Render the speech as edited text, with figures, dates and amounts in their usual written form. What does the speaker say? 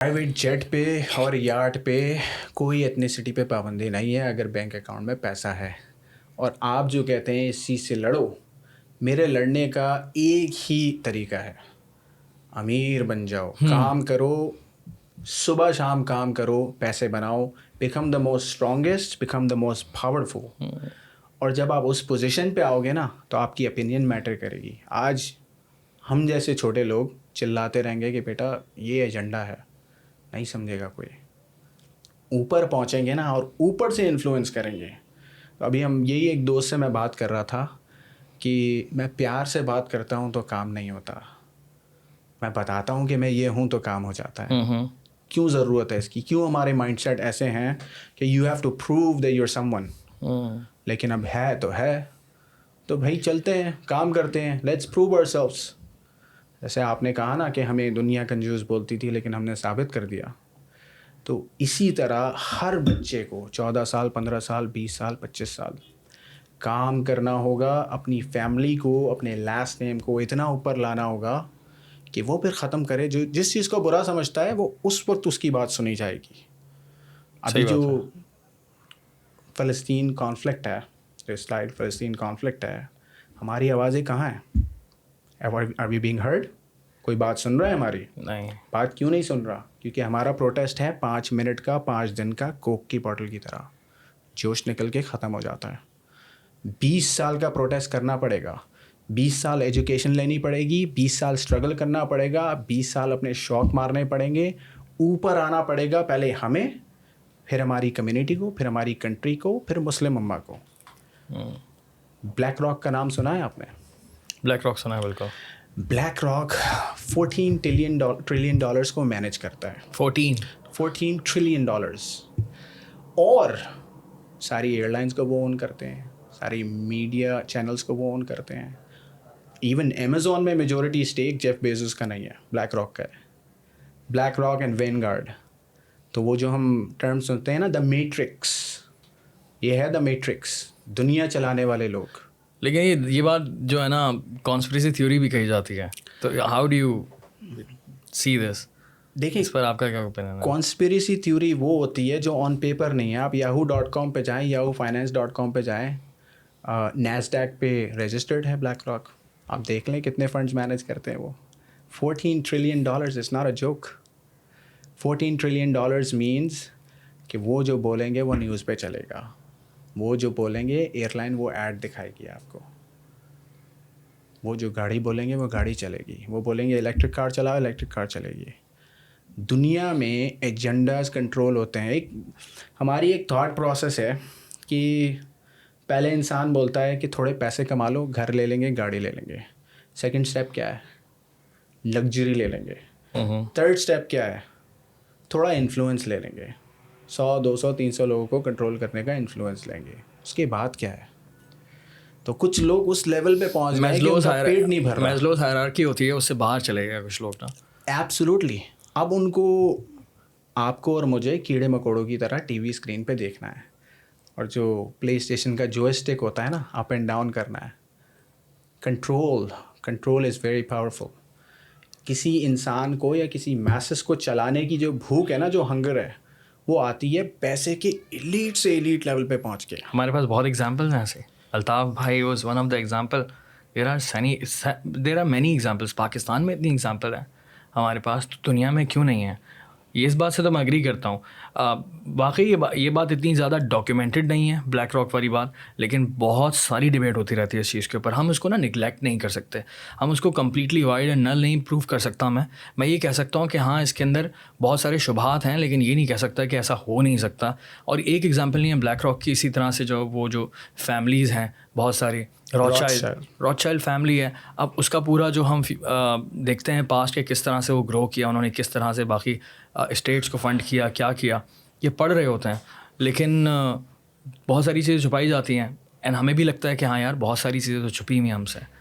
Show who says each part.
Speaker 1: Private jet पे और yard पे कोई एथनिसिटी पे पाबंदी नहीं है अगर बैंक अकाउंट में पैसा है। और आप जो कहते हैं इस चीज़ से लड़ो, मेरे लड़ने का एक ही तरीका है, अमीर बन जाओ, काम करो, सुबह शाम काम करो, पैसे बनाओ, become the most strongest, become the most powerful. और जब आप उस पोजीशन पे आओगे ना तो आपकी ओपिनियन मैटर करेगी। आज हम जैसे छोटे लोग चिल्लाते रहेंगे कि बेटा ये एजेंडा है, नहीं समझेगा कोई। ऊपर पहुंचेंगे ना और ऊपर से इन्फ्लुएंस करेंगे। तो अभी हम यही एक दोस्त से मैं बात कर रहा था कि मैं प्यार से बात करता हूँ तो काम नहीं होता, मैं बताता हूँ कि मैं ये हूँ तो काम हो जाता है। क्यों ज़रूरत है इसकी? क्यों हमारे माइंडसेट ऐसे हैं कि you have to prove that you are someone? लेकिन अब है तो भाई चलते हैं, काम करते हैं, लेट्स प्रूव आवरसेल्व्स। जैसे आपने कहा ना कि हमें दुनिया कंजूस बोलती थी लेकिन हमने साबित कर दिया। तो इसी तरह हर बच्चे को 14 साल, 15 साल, 20 साल, 25 साल काम करना होगा, अपनी फैमिली को, अपने लास्ट नेम को इतना ऊपर लाना होगा कि वो फिर ख़त्म करे। जो जिस चीज़ को बुरा समझता है वो उस वक्त उसकी बात सुनी जाएगी। अभी जो फ़लस्तीन कॉन्फ्लिक्ट है, जो इजराइल फ़लस्तीन कॉन्फ्लिक्ट है, हमारी आवाज़ें कहाँ हैं? Are we being heard? कोई बात सुन रहा है हमारी?
Speaker 2: नहीं।
Speaker 1: बात क्यों नहीं सुन रहा? क्योंकि हमारा प्रोटेस्ट है 5 मिनट का, 5 दिन का, कोक की बॉटल की तरह, जोश निकल के ख़त्म हो जाता है। 20 साल का प्रोटेस्ट करना पड़ेगा, 20 साल एजुकेशन लेनी पड़ेगी, 20 साल स्ट्रगल करना पड़ेगा, 20 साल अपने शौक मारने पड़ेंगे, ऊपर आना पड़ेगा पहले हमें, फिर हमारी कम्युनिटी को, फिर हमारी कंट्री को, फिर मुस्लिम उम्मा को। ब्लैक रॉक का नाम सुना है आपने?
Speaker 2: ब्लैक रॉक सुना है, बिल्कुल।
Speaker 1: ब्लैक रॉक 14 ट्रिलियन डॉलर्स को मैनेज करता है। 14 ट्रिलियन डॉलर्स। और सारी एयरलाइंस को वो ओन करते हैं, सारी मीडिया चैनल्स को वो ओन करते हैं। इवन अमेज़ॉन में मेजॉरिटी स्टेक जेफ बेजोस का नहीं है, ब्लैक रॉक का है। Black rock and Vanguard. तो वो जो हम टर्म सुनते हैं ना, द मैट्रिक्स, ये है द मैट्रिक्स, दुनिया चलाने वाले लोग।
Speaker 2: लेकिन ये बात जो है ना, कॉन्स्पिरेसी थ्योरी भी कही जाती है, तो how do you see this?
Speaker 1: देखिए,
Speaker 2: इस पर आपका क्या ओपिनियन है?
Speaker 1: कॉन्स्पिरेसी थ्योरी वो होती है जो ऑन पेपर नहीं है। आप yahoo.com पे जाएं, yahoofinance.com पे जाएं, नैस्डैक पे रजिस्टर्ड है ब्लैक रॉक। आप देख लें कितने फंड्स मैनेज करते हैं वो। 14 trillion dollars is not a joke. 14 trillion dollars means कि वो जो बोलेंगे वो न्यूज़ पे चलेगा, वो जो बोलेंगे एयरलाइन वो ऐड दिखाएगी आपको, वो जो गाड़ी बोलेंगे वो गाड़ी चलेगी, वो बोलेंगे इलेक्ट्रिक कार चलाओ, इलेक्ट्रिक कार चलेगी। दुनिया में एजेंडाज कंट्रोल होते हैं। हमारी एक थॉट प्रोसेस है कि पहले इंसान बोलता है कि थोड़े पैसे कमा लो, घर ले लेंगे, गाड़ी ले लेंगे। सेकंड स्टेप क्या है? लग्जरी ले लेंगे। थर्ड स्टेप क्या है? थोड़ा इन्फ्लुएंस ले लेंगे, 100, 200, 300 लोगों को कंट्रोल करने का इन्फ्लुएंस लेंगे। उसके बाद क्या है? तो कुछ लोग उस लेवल पे पहुंच गए कि उनका पेट नहीं भर रहा।
Speaker 2: मैस्लोज हायरार्की होती है, उससे बाहर चले गए कुछ लोग ना।
Speaker 1: एब्सोल्युटली। अब उनको, आपको और मुझे कीड़े मकोड़ों की तरह टीवी स्क्रीन पे देखना है, और जो प्ले स्टेशन का जॉयस्टिक होता है ना, अप एंड डाउन करना है। Control is very powerful. किसी इंसान को या किसी मैसेस को चलाने की जो भूख है ना, जो हंगर है, वो आती है पैसे के एलीट से एलीट लेवल पे पहुंच के।
Speaker 2: हमारे पास बहुत एग्जाम्पल्स हैं ऐसे। अल्ताफ़ भाई was one of the example. There are many examples. Pakistan में इतनी एग्जाम्पल है हमारे पास, तो दुनिया में क्यों नहीं है? ये इस बात से तो मैं एग्री करता हूँ। वाकई ये बात इतनी ज़्यादा डॉक्यूमेंटेड नहीं है, ब्लैक रॉक वाली बात, लेकिन बहुत सारी डिबेट होती रहती है इस चीज़ के ऊपर। हम उसको ना निगलेक्ट नहीं कर सकते, हम उसको कम्प्लीटली वाइड एंड नल नहीं प्रूव कर सकता। मैं ये कह सकता हूँ कि हाँ, इसके अंदर बहुत सारे शुबहात हैं, लेकिन ये नहीं कह सकता कि ऐसा हो नहीं सकता। और एक एग्जाम्पल नहीं है ब्लैक रॉक की, इसी तरह से जो फैमिलीज़ हैं बहुत सारी, रॉथशाइल्ड फैमिली है। अब उसका पूरा जो हम देखते हैं पास्ट के किस तरह से वो ग्रो किया, उन्होंने किस तरह से बाकी स्टेट्स को फंड किया, क्या किया, ये पढ़ रहे होते हैं। लेकिन बहुत सारी चीज़ें छुपाई जाती हैं, एंड हमें भी लगता है कि हाँ यार, बहुत सारी चीज़ें तो छुपी हुई हैं हमसे।